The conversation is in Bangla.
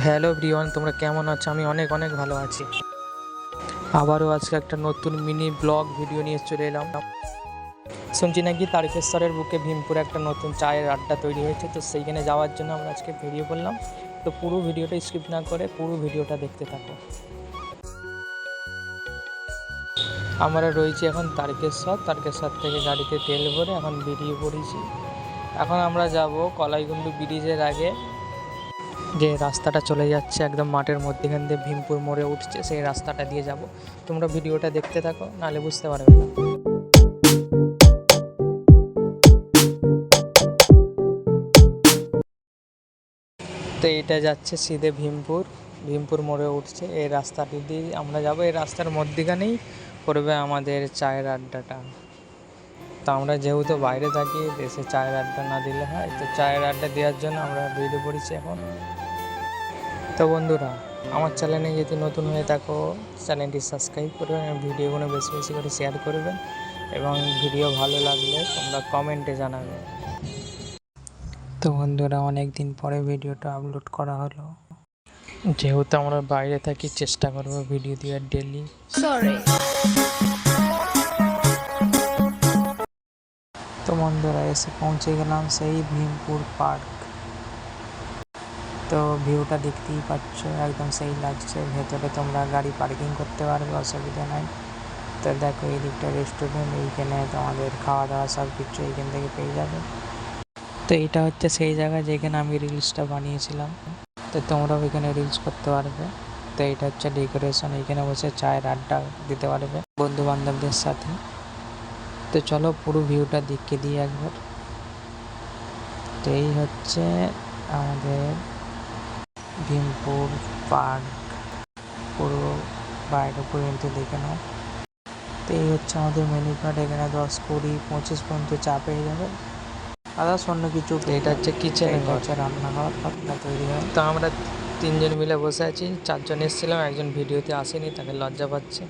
হ্যালো এভরিওয়ান, তোমরা কেমন আছো? আমি অনেক অনেক ভালো আছি। আবারও আজকে একটা নতুন মিনি ব্লগ ভিডিও নিয়ে চলে এলাম। শুনছি নাকি তারকেশ্বরের বুকে ভীমপুরে একটা নতুন চায়ের আড্ডা তৈরি হয়েছে, তো সেইখানে যাওয়ার জন্য আমরা আজকে বেরিয়ে পড়লাম। তো পুরো ভিডিওটা স্কিপ না করে পুরো ভিডিওটা দেখতে থাকো। আমরা রয়েছি এখন তারকেশ্বর থেকে গাড়িতে তেল ভরে এখন বেরিয়ে পড়েছি। এখন আমরা যাব কলাইগুন্ডু ব্রিজের আগে যে রাস্তাটা চলে যাচ্ছে একদম মাঠের মধ্যেখান দিয়ে ভীমপুর মোড়ে উঠছে, সেই রাস্তাটা দিয়ে যাব। তোমরা ভিডিওটা দেখতে থাকো, নাহলে বুঝতে পারবে না। তো এটা যাচ্ছে সিধে ভীমপুর মোড়ে উঠছে, এই রাস্তাটি দিয়ে আমরা যাব। এই রাস্তার মধ্যেখানেই পড়বে আমাদের চায়ের আড্ডাটা। তো আমরা যেহেতু বাইরে থাকি, দেশে চায়ের আড্ডা না দিলে হয়, তো চায়ের আড্ডা দেওয়ার জন্য আমরা বেরিয়ে পড়েছি এখন। তো বন্ধুরা, আমার চ্যানেলে যদি নতুন হয়ে থাকো, চ্যানেলটি সাবস্ক্রাইব করবেন এবং ভিডিওগুলো বেশি বেশি করে শেয়ার করবেন, এবং ভিডিও ভালো লাগলে তোমরা কমেন্টে জানাবে। তো বন্ধুরা, অনেক দিন পরে ভিডিওটা আপলোড করা হলো। যেহেতু আমরা বাইরে থাকি, চেষ্টা করবো ভিডিও দেওয়ার ডেলি। তো বন্ধুরা, এসে পৌঁছে গেলাম সেই ভীমপুর পার্ক। তো ভিউটা দেখতেই পাচ্ছ, একদম সেই লাগছে। ভেতরে তোমরা গাড়ি পার্কিং করতে পারবে, অসুবিধা নাই। তো দেখো, এই দিকটা রেস্টুরেন্ট, এইখানে তোমাদের খাওয়া দাওয়া সব কিছু এইখান থেকে পেয়ে যাবে। তো এটা হচ্ছে সেই জায়গা যেখানে আমি রিলসটা বানিয়েছিলাম, তো তোমরাও এখানে রিলস করতে পারবে। তো এটা হচ্ছে ডেকোরেশন, এইখানে বসে চায়ের আড্ডা দিতে পারবে বন্ধু বান্ধবদের সাথে। তো চলো পুরো ভিউটা দেখে দিই একবার। তো এই হচ্ছে আমাদের ভীমপুর পার্ক, পুরো বাইরে পর্যন্ত দেখে নাও। তো এই হচ্ছে আমাদের মেনু কার্ড, এখানে 10, 20, 25 পর্যন্ত চা পেয়ে যাবে, আদার্স অন্য কিছু। এটা হচ্ছে কিচেন, হচ্ছে রান্নাঘর তৈরি হয়। তো আমরা 3জন মিলে বসে আছি, 4জন এসেছিলাম, একজন ভিডিওতে আসেনি, তাকে লজ্জা পাচ্ছে।